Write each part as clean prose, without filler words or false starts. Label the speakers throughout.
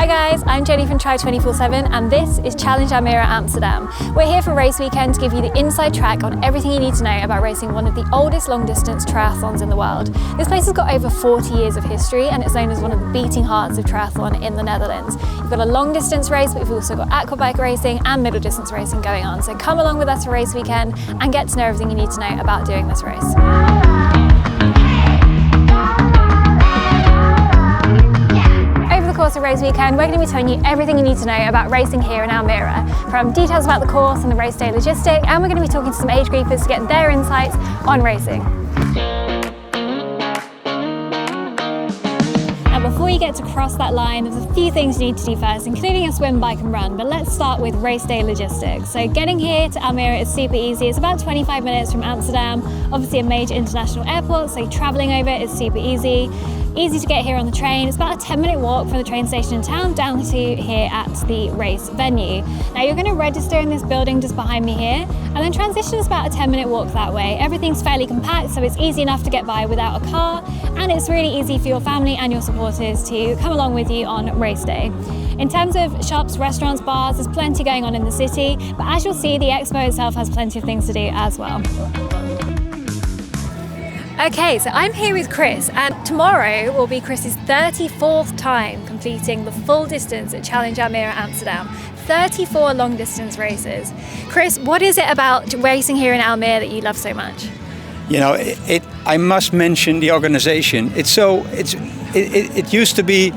Speaker 1: Hi guys, I'm Jenny from TRI247 and this is Challenge Almere-Amsterdam. We're here for race weekend to give you the inside track on everything you need to know about racing one of the oldest long distance triathlons in the world. This place has got over 40 years of history and it's known as one of the beating hearts of triathlon in the Netherlands. You've got a long distance race, but you've also got aquabike racing and middle distance racing going on. So come along with us for race weekend and get to know everything you need to know about doing this race. Course of race weekend, we're going to be telling you everything you need to know about racing here in Almere, from details about the course and the race day logistic, and we're going to be talking to some age groupers to get their insights on racing. Now before you get to cross that line, there's a few things you need to do first, including a swim, bike and run, but let's start with race day logistics. So getting here to Almere is super easy. It's about 25 minutes from Amsterdam, obviously a major international airport, so travelling over is super easy. Easy to get here on the train. It's about a 10-minute walk from the train station in town down to here at the race venue. Now you're going to register in this building just behind me here, and then transition is about a 10-minute walk that way. Everything's fairly compact, so it's easy enough to get by without a car, and it's really easy for your family and your supporters to come along with you on race day. In terms of shops, restaurants, bars, there's plenty going on in the city, but as you'll see, the expo itself has plenty of things to do as well. Okay, so I'm here with Chris, and tomorrow will be Chris's 34th time completing the full distance at Challenge Almere-Amsterdam. 34 long distance races. Chris, what is it about racing here in Almere that you love so much?
Speaker 2: You know, I must mention the organization. It used to be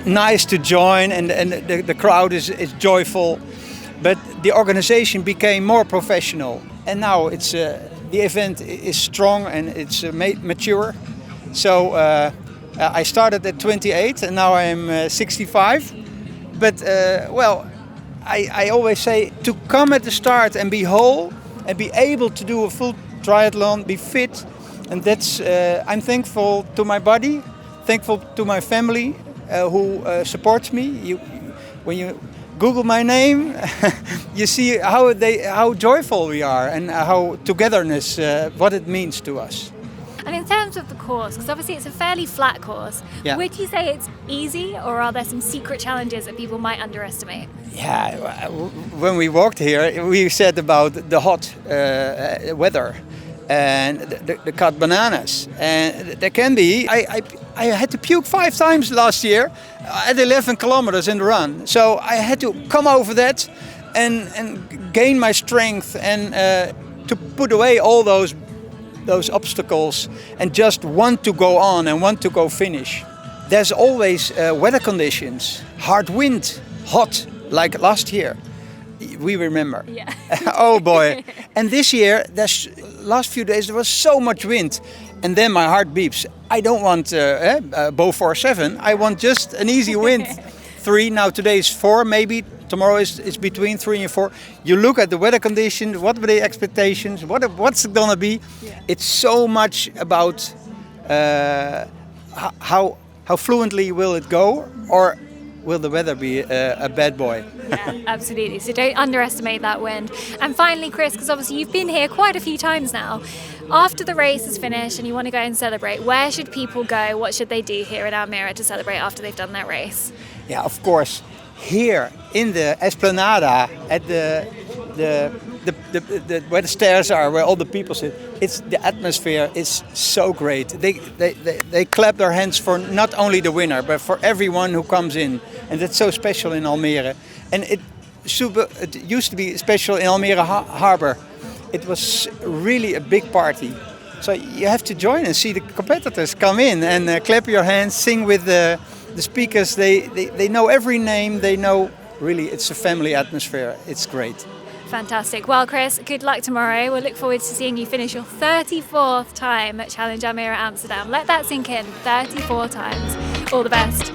Speaker 2: nice to join, and the crowd is joyful, but the organization became more professional, and now it's. The event is strong and it's mature. So I started at 28 and now I'm 65. But well, I always say to come at the start and be whole and be able to do a full triathlon, be fit. And that's, I'm thankful to my body, thankful to my family who supports me. When you Google my name, you see how joyful we are and how togetherness, what it means to us.
Speaker 1: And in terms of the course, because obviously it's a fairly flat course, yeah. Would you say it's easy, or are there some secret challenges that people might underestimate?
Speaker 2: Yeah, when we walked here, we said about the hot weather and the cut bananas, and there can be. I had to puke 5 times last year at 11 kilometers in the run. So I had to come over that and gain my strength and to put away all those obstacles and just want to go on and want to go finish. There's always weather conditions, hard wind, hot, like last year. We remember. Yeah. Oh boy. And this year, last few days, there was so much wind. And then my heart beeps. I don't want Bo 47. I want just an easy wind. 3, now today is 4 maybe. Tomorrow is between 3 and 4. You look at the weather conditions, what were the expectations, what's it gonna be? Yeah. It's so much about how fluently will it go, or will the weather be a bad boy?
Speaker 1: Yeah, absolutely. So don't underestimate that wind. And finally, Chris, because obviously you've been here quite a few times now. After the race is finished and you want to go and celebrate, where should people go? What should they do here in Almere to celebrate after they've done their race?
Speaker 2: Yeah, of course. Here in the Esplanada, at the where the stairs are, where all the people sit, the atmosphere is so great. They clap their hands for not only the winner, but for everyone who comes in, and that's so special in Almere. And it used to be special in Almere Harbor. It was really a big party. So you have to join and see the competitors come in and clap your hands, sing with the speakers. They know every name. They know, really, it's a family atmosphere. It's great.
Speaker 1: Fantastic. Well, Chris, good luck tomorrow. We'll look forward to seeing you finish your 34th time at Challenge Almere-Amsterdam. Let that sink in. 34 times. All the best.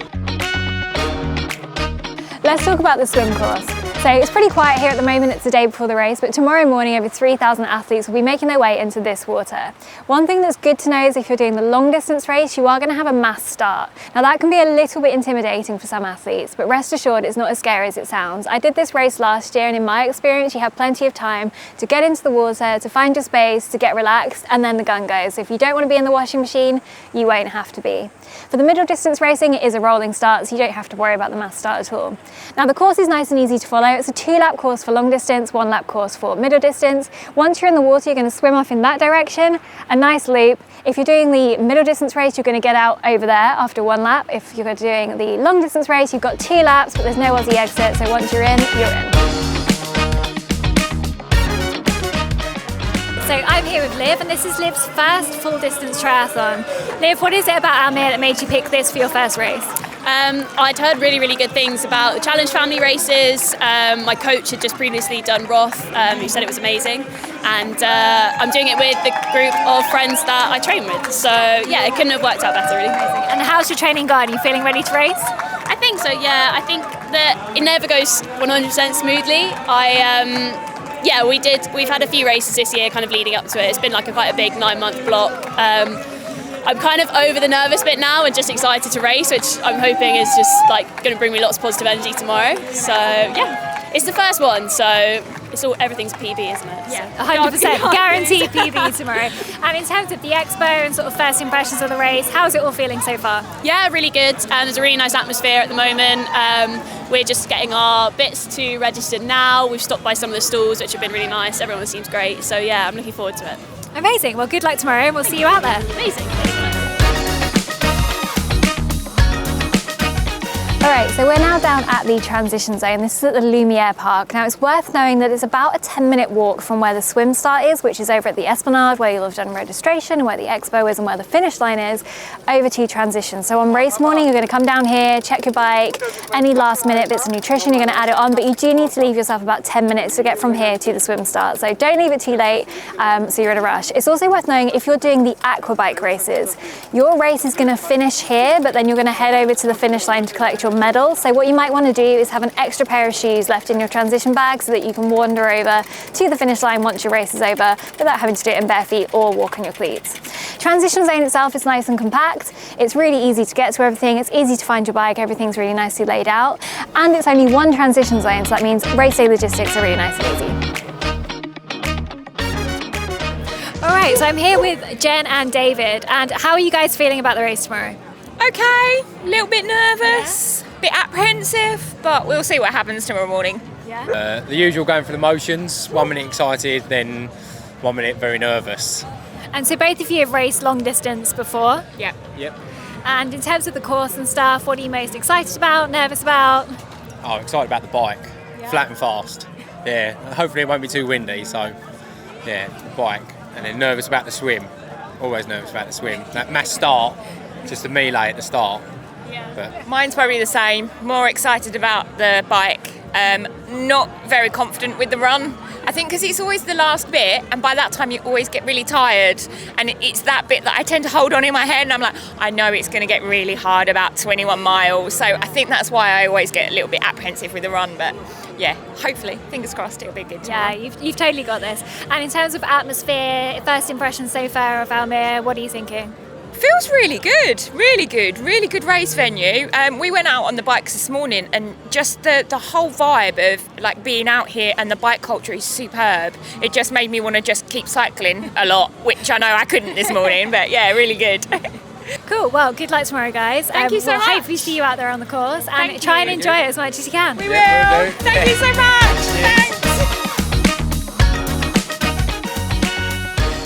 Speaker 1: Let's talk about the swim course. So it's pretty quiet here at the moment, it's the day before the race, but tomorrow morning over 3,000 athletes will be making their way into this water. One thing that's good to know is if you're doing the long distance race, you are going to have a mass start. Now that can be a little bit intimidating for some athletes, but rest assured it's not as scary as it sounds. I did this race last year and in my experience you have plenty of time to get into the water, to find your space, to get relaxed, and then the gun goes. So if you don't want to be in the washing machine, you won't have to be. For the middle distance racing, it is a rolling start, so you don't have to worry about the mass start at all. Now the course is nice and easy to follow. It's a 2-lap course for long distance, 1-lap course for middle distance. Once you're in the water, you're going to swim off in that direction, a nice loop. If you're doing the middle distance race, you're going to get out over there after 1 lap. If you're doing the long distance race, you've got 2 laps, but there's no Aussie exit, so once you're in, you're in. So I'm here with Liv, and this is Liv's first full distance triathlon. Liv, what is it about Almere that made you pick this for your first race?
Speaker 3: I'd heard really good things about the Challenge family races. My coach had just previously done Roth, who said it was amazing, and I'm doing it with the group of friends that I train with. So yeah, it couldn't have worked out better, really.
Speaker 1: Amazing. And how's your training gone? Are you feeling ready to race?
Speaker 3: I think so. Yeah, I think that it never goes 100% smoothly. Yeah, we've had a few races this year kind of leading up to it. It's been like quite a big 9-month block. I'm kind of over the nervous bit now and just excited to race, which I'm hoping is just like going to bring me lots of positive energy tomorrow. So yeah, it's the first one, so everything's PB, isn't it?
Speaker 1: Yeah, 100% guaranteed PB tomorrow. And in terms of the expo and sort of first impressions of the race, how's it all feeling so far?
Speaker 3: Yeah, really good. There's a really nice atmosphere at the moment. We're just getting our bits to register now. We've stopped by some of the stalls, which have been really nice. Everyone seems great. So yeah, I'm looking forward to it.
Speaker 1: Amazing. Well, good luck tomorrow, and we'll see you out there.
Speaker 3: Amazing.
Speaker 1: Alright, so we're now down at the transition zone. This is at the Lumiere Park. Now it's worth knowing that it's about a 10-minute walk from where the swim start is, which is over at the Esplanade, where you'll have done registration, and where the expo is, and where the finish line is, over to transition. So on race morning, you're going to come down here, check your bike, any last minute bits of nutrition, you're going to add it on, but you do need to leave yourself about 10 minutes to get from here to the swim start. So don't leave it too late, so you're in a rush. It's also worth knowing if you're doing the Aquabike races, your race is going to finish here, but then you're going to head over to the finish line to collect your medal. So what you might want to do is have an extra pair of shoes left in your transition bag so that you can wander over to the finish line once your race is over without having to do it in bare feet or walk on your cleats. Transition zone itself is nice and compact. It's really easy to get to everything. It's easy to find your bike. Everything's really nicely laid out. And it's only one transition zone, so that means race day logistics are really nice and easy. All right, so I'm here with Jen and David. And how are you guys feeling about the race tomorrow?
Speaker 4: Okay, a little bit nervous, bit apprehensive, but we'll see what happens tomorrow morning.
Speaker 1: Yeah.
Speaker 5: The usual going through the motions, 1 minute excited, then 1 minute very nervous.
Speaker 1: And so both of you have raced long distance before.
Speaker 4: Yeah.
Speaker 5: Yep.
Speaker 1: And in terms of the course and stuff, what are you most excited about, nervous about?
Speaker 5: Oh, I'm excited about the bike, flat and fast. Yeah, hopefully it won't be too windy, so yeah, the bike. And then nervous about the swim, always nervous about the swim. That mass start, just a melee at the start.
Speaker 1: Yeah.
Speaker 5: But
Speaker 4: Mine's probably the same, more excited about the bike, not very confident with the run. I think because it's always the last bit, and by that time you always get really tired, and it's that bit that I tend to hold on in my head, and I'm like, I know it's going to get really hard about 21 miles, so I think that's why I always get a little bit apprehensive with the run, but yeah, hopefully, fingers crossed, it'll be good tomorrow.
Speaker 1: Yeah, you've totally got this. And in terms of atmosphere, first impressions so far of Almere, what are you thinking?
Speaker 4: Feels really good race venue. We went out on the bikes this morning, and just the whole vibe of like being out here and the bike culture is superb. It just made me want to just keep cycling a lot, which I know I couldn't this morning, but yeah, really good.
Speaker 1: Cool, well, good luck tomorrow, guys.
Speaker 4: Thank you so much.
Speaker 1: We'll hopefully see you out there on the course, and try and enjoy it as much as you can.
Speaker 4: We will. Thank you so much. Thanks.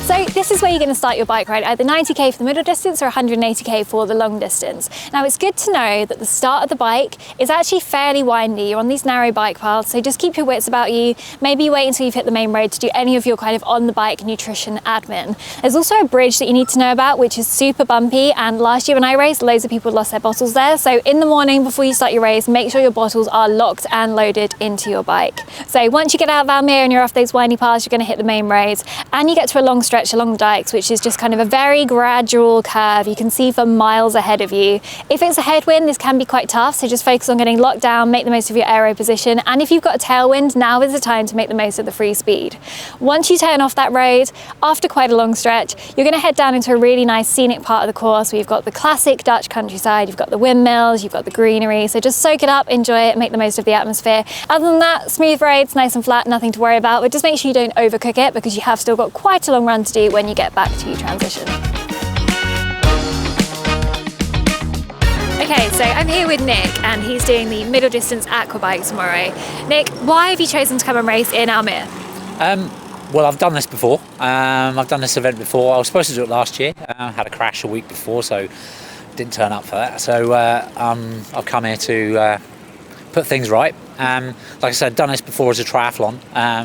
Speaker 1: So this is where you're going to start your bike ride, either 90k for the middle distance or 180k for the long distance. Now it's good to know that the start of the bike is actually fairly windy. You're on these narrow bike paths, so just keep your wits about you. Maybe wait until you've hit the main road to do any of your kind of on the bike nutrition admin. There's also a bridge that you need to know about, which is super bumpy, and last year when I raced, loads of people lost their bottles there. So in the morning before you start your race, make sure your bottles are locked and loaded into your bike. So once you get out of Almere and you're off those windy paths, you're going to hit the main roads, and you get to a long stretch along the dikes, which is just kind of a very gradual curve. You can see for miles ahead of you. If it's a headwind, this can be quite tough, so just focus on getting locked down, make the most of your aero position, and if you've got a tailwind, now is the time to make the most of the free speed. Once you turn off that road, after quite a long stretch, you're going to head down into a really nice scenic part of the course where you've got the classic Dutch countryside, you've got the windmills, you've got the greenery, so just soak it up, enjoy it, make the most of the atmosphere. Other than that, smooth roads, nice and flat, nothing to worry about, but just make sure you don't overcook it because you have still got quite a long run to do when you get back to your transition. So I'm here with Nick, and he's doing the middle distance Aquabike tomorrow. Nick, why have you chosen to come and race in Almere?
Speaker 6: Well, I've done this before. I've done this event before. I was supposed to do it last year. Had a crash a week before, so didn't turn up for that. So I've come here to put things right. Like I said, done this before as a triathlon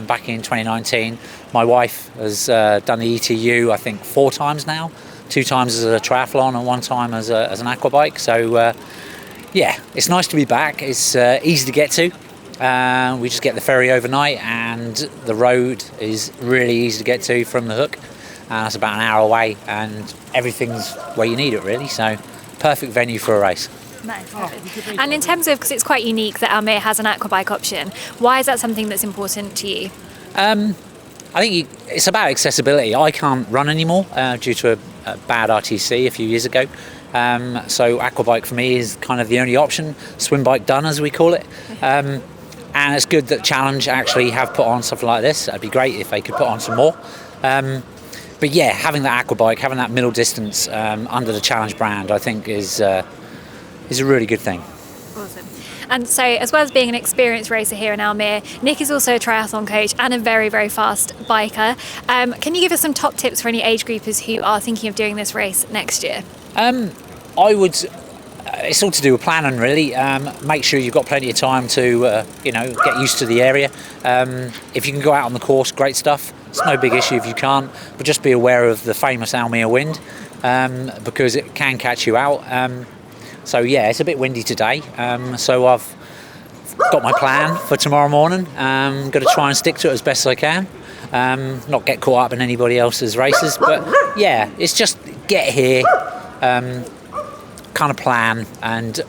Speaker 6: back in 2019. My wife has done the ETU, I think, 4 times now. 2 times as a triathlon and 1 time as an aquabike. So yeah, it's nice to be back. It's easy to get to. We just get the ferry overnight, and the road is really easy to get to from the hook. It's about an hour away, and everything's where you need it, really. So perfect venue for a race.
Speaker 1: Nice. And in terms of, because it's quite unique that Almere has an aquabike option, why is that something that's important to you?
Speaker 6: I think it's about accessibility. I can't run anymore due to a bad RTC a few years ago. So aquabike for me is kind of the only option. Swim bike done, as we call it. And it's good that Challenge actually have put on something like this. It'd be great if they could put on some more. But yeah, having that aquabike, having that middle distance under the Challenge brand, I think is a really good thing.
Speaker 1: Awesome. And so, as well as being an experienced racer here in Almere, Nick is also a triathlon coach and a very, very fast biker. Can you give us some top tips for any age groupers who are thinking of doing this race next year?
Speaker 6: I would. It's all to do with planning, really. Make sure you've got plenty of time to, get used to the area. If you can go out on the course, great stuff. It's no big issue if you can't, but just be aware of the famous Almere wind because it can catch you out. So yeah, it's a bit windy today. So I've got my plan for tomorrow morning. I'm going to try and stick to it as best as I can. Not get caught up in anybody else's races, but yeah, it's just get here. Kind of plan and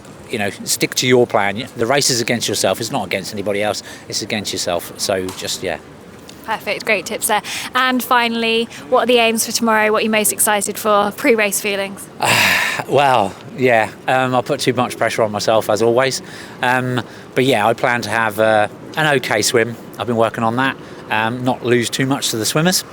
Speaker 6: stick to your plan. The race is against yourself, it's not against anybody else, it's against yourself. So just
Speaker 1: Perfect, great tips there. And finally, what are the aims for tomorrow? What are you most excited for? Pre-race feelings?
Speaker 6: Well, yeah, I'll put too much pressure on myself as always, but yeah, I plan to have an okay swim. I've been working on that, not lose too much to the swimmers.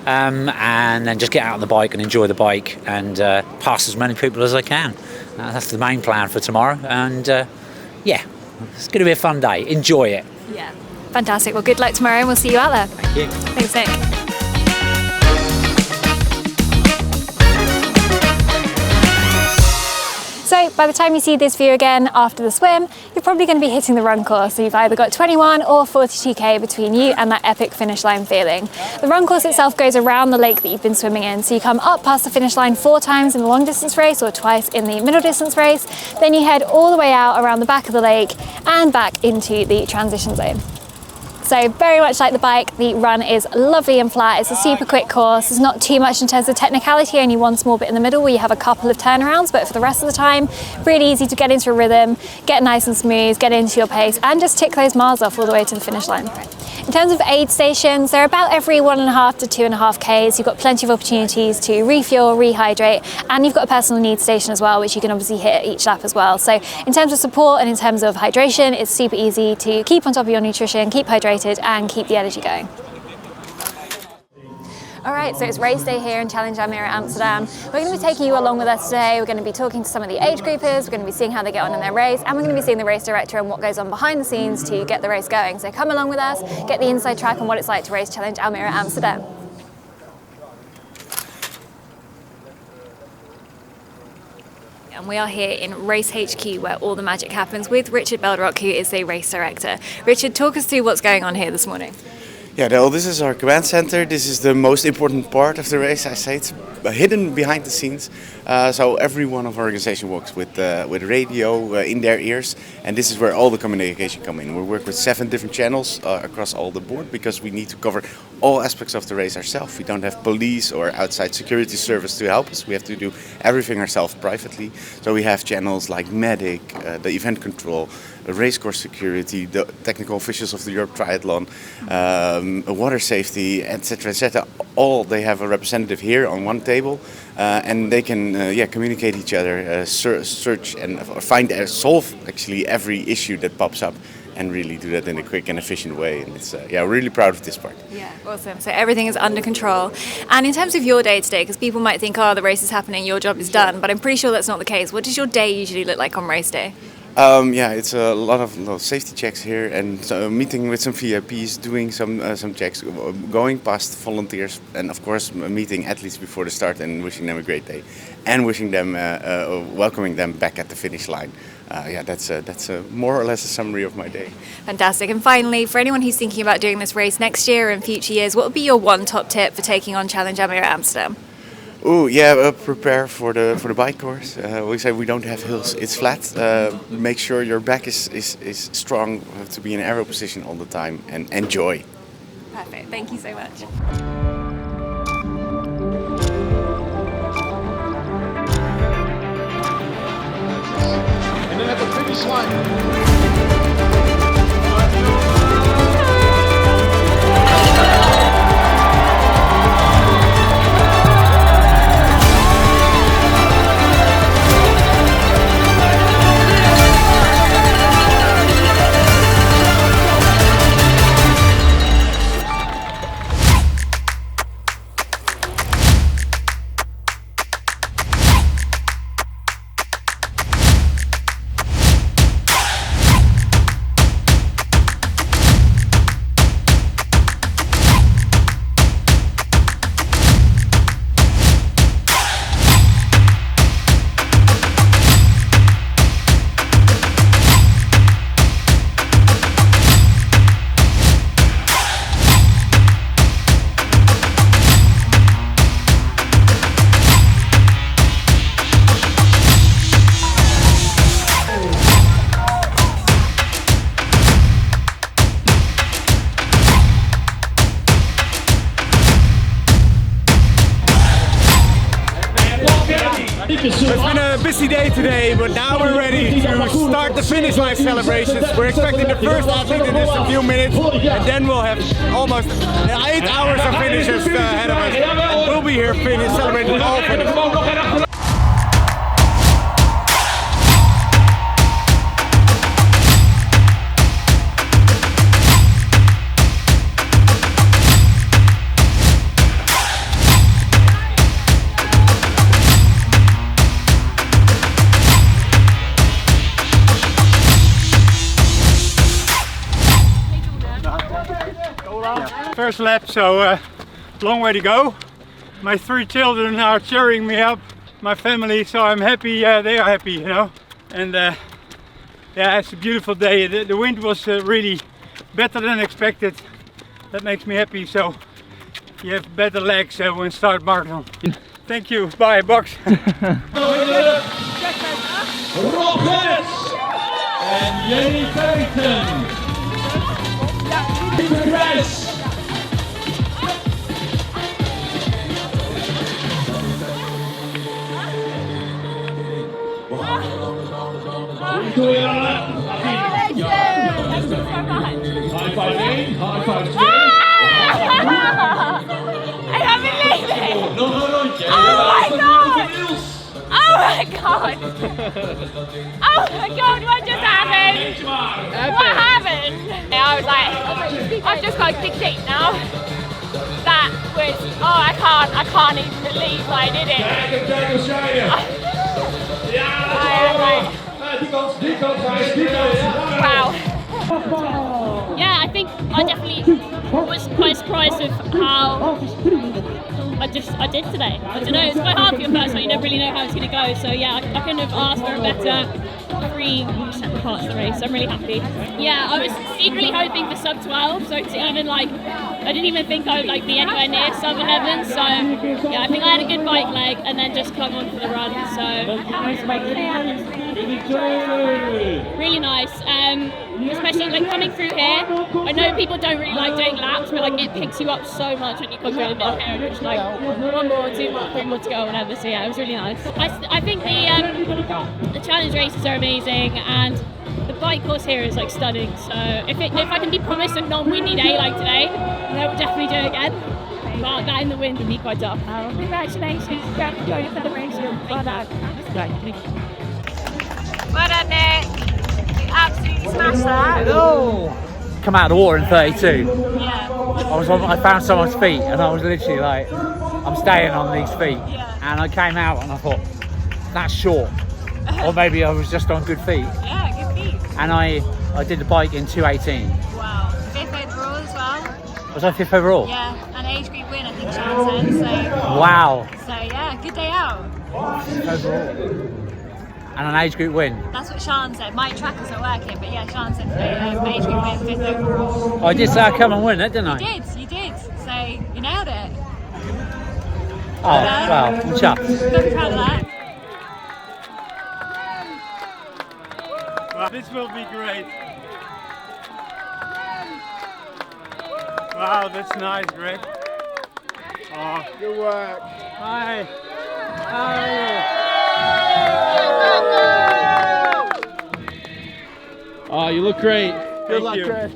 Speaker 6: And then just get out on the bike and enjoy the bike and pass as many people as I can. That's the main plan for tomorrow. And yeah, it's going to be a fun day. Enjoy it.
Speaker 1: Yeah. Fantastic. Well, good luck tomorrow and we'll see you out there.
Speaker 6: Thank you.
Speaker 1: Thanks, Nick. So by the time you see this view again after the swim, you're probably going to be hitting the run course. So you've either got 21 or 42k between you and that epic finish line feeling. The run course itself goes around the lake that you've been swimming in. So you come up past the finish line 4 times in the long distance race or twice in the middle distance race. Then you head all the way out around the back of the lake and back into the transition zone. So very much like the bike, the run is lovely and flat. It's a super quick course. There's not too much in terms of technicality, only one small bit in the middle where you have a couple of turnarounds, but for the rest of the time, really easy to get into a rhythm, get nice and smooth, get into your pace, and just tick those miles off all the way to the finish line. In terms of aid stations, they're about every 1.5 to 2.5 Ks. You've got plenty of opportunities to refuel, rehydrate, and you've got a personal needs station as well, which you can obviously hit each lap as well. So in terms of support and in terms of hydration, it's super easy to keep on top of your nutrition, keep hydrated, and keep the energy going. All right, so it's race day here in Challenge Almere-Amsterdam. We're going to be taking you along with us today. We're going to be talking to some of the age groupers, we're going to be seeing how they get on in their race, and we're going to be seeing the race director and what goes on behind the scenes to get the race going. So come along with us, get the inside track on what it's like to race Challenge Almere-Amsterdam. And we are here in Race HQ where all the magic happens with Richard Beldrock, who is the race director. Richard, talk us through what's going on here this morning.
Speaker 7: Yeah, well, this is our command center. This is the most important part of the race. I say it's hidden behind the scenes. So every one of our organization works with radio in their ears, and this is where all the communication come in. We work with 7 different channels across all the board because we need to cover all aspects of the race ourselves. We don't have police or outside security service to help us. We have to do everything ourselves privately. So we have channels like medic, the event control, racecourse security, the technical officials of the Europe Triathlon, water safety, etc., etc. All they have a representative here on one table, and they can communicate each other, search and find solve actually every issue that pops up. and really do that in a quick and efficient way. And it's really proud of this part.
Speaker 8: Yeah, awesome. So everything is under control. And in terms of your day-to-day, because people might think, oh, the race is happening, your job is done, but I'm pretty sure that's not the case. What does your day usually look like on race day?
Speaker 7: It's a lot of safety checks here, and so meeting with some VIPs, doing some checks, going past volunteers, and of course meeting athletes before the start and wishing them a great day, and wishing them, welcoming them back at the finish line. That's more or less a summary of my day.
Speaker 8: Fantastic. And finally, for anyone who's thinking about doing this race next year and future years, what would be your one top tip for taking on Challenge Almere-Amsterdam?
Speaker 7: Prepare for the bike course. We say we don't have hills; it's flat. Make sure your back is strong to be in aero position all the time, and enjoy.
Speaker 8: Perfect. Thank you so much.
Speaker 9: And then at the finish line.
Speaker 10: It's been a busy day today, but now we're ready to start the finish line celebrations. We're expecting the first athlete in just a few minutes, and then we'll have almost 8 hours of finishers ahead of us. And we'll be here celebrating all finishes.
Speaker 11: First lap, so long way to go. My 3 children are cheering me up, my family, so I'm happy, they are happy, you know. And it's a beautiful day. The wind was really better than expected. That makes me happy, so you have better legs when start marathon. Thank you, bye, box.
Speaker 9: Rob Pettis and Jen and Pennington. Chris. High five in, high five Jen.
Speaker 4: I can't believe it!
Speaker 9: No, Jen.
Speaker 4: Oh my god! Oh my god! Oh my god, what just happened? What happened? I was like, I've just got a tick now. That was, I can't even believe I did it. Wow.
Speaker 3: Yeah, I think I definitely was quite surprised with how I did today. I don't know, it's quite hard for your first one, you never really know how it's going to go. So yeah, I couldn't have asked for a better 3 separate parts of the race, so I'm really happy. Yeah, I was secretly hoping for sub 12, so to even I didn't even think I would be anywhere near sub 11, so yeah, I think I had a good bike leg and then just clung on for the run, so really nice. Especially coming through here, I know people don't really like doing laps, but it picks you up so much when you come through the middle here, which 1 more, 2 more, 3 more to go, whatever. So yeah, it was really nice. I think the challenge races are amazing, and the bike course here is stunning. So if I can be promised a non-windy day like today, then I would definitely do it again. But that in the wind would be quite tough.
Speaker 4: Congratulations, going for the race. Well done, Nick. You absolutely smashed
Speaker 8: smash that.
Speaker 6: Come out of the water in 32.
Speaker 8: Yeah.
Speaker 6: I found someone's feet and I was literally like, I'm staying on these feet.
Speaker 8: Yeah.
Speaker 6: And I came out and I thought, that's short. Or maybe I was just on good feet.
Speaker 8: Yeah, good feet.
Speaker 6: And I did the bike in 2:18.
Speaker 8: Wow. 5th overall as well.
Speaker 6: Was I 5th overall?
Speaker 8: Yeah, an age group win, I think Sean said. So.
Speaker 6: Wow.
Speaker 8: So yeah, good day out.
Speaker 6: Overall. And an age group win.
Speaker 8: That's what Sean said. My tracker's not working, but yeah, Sean said age group win, 5th overall.
Speaker 6: I did say I'd come and win it, didn't I?
Speaker 8: You did. So you nailed it.
Speaker 6: Oh, well, I'm chuffed.
Speaker 8: Very proud of that.
Speaker 11: Well, this will be great. Wow, that's nice, Greg. Oh, good work. Hi.
Speaker 12: Oh, you look great.
Speaker 11: Good luck, Greg.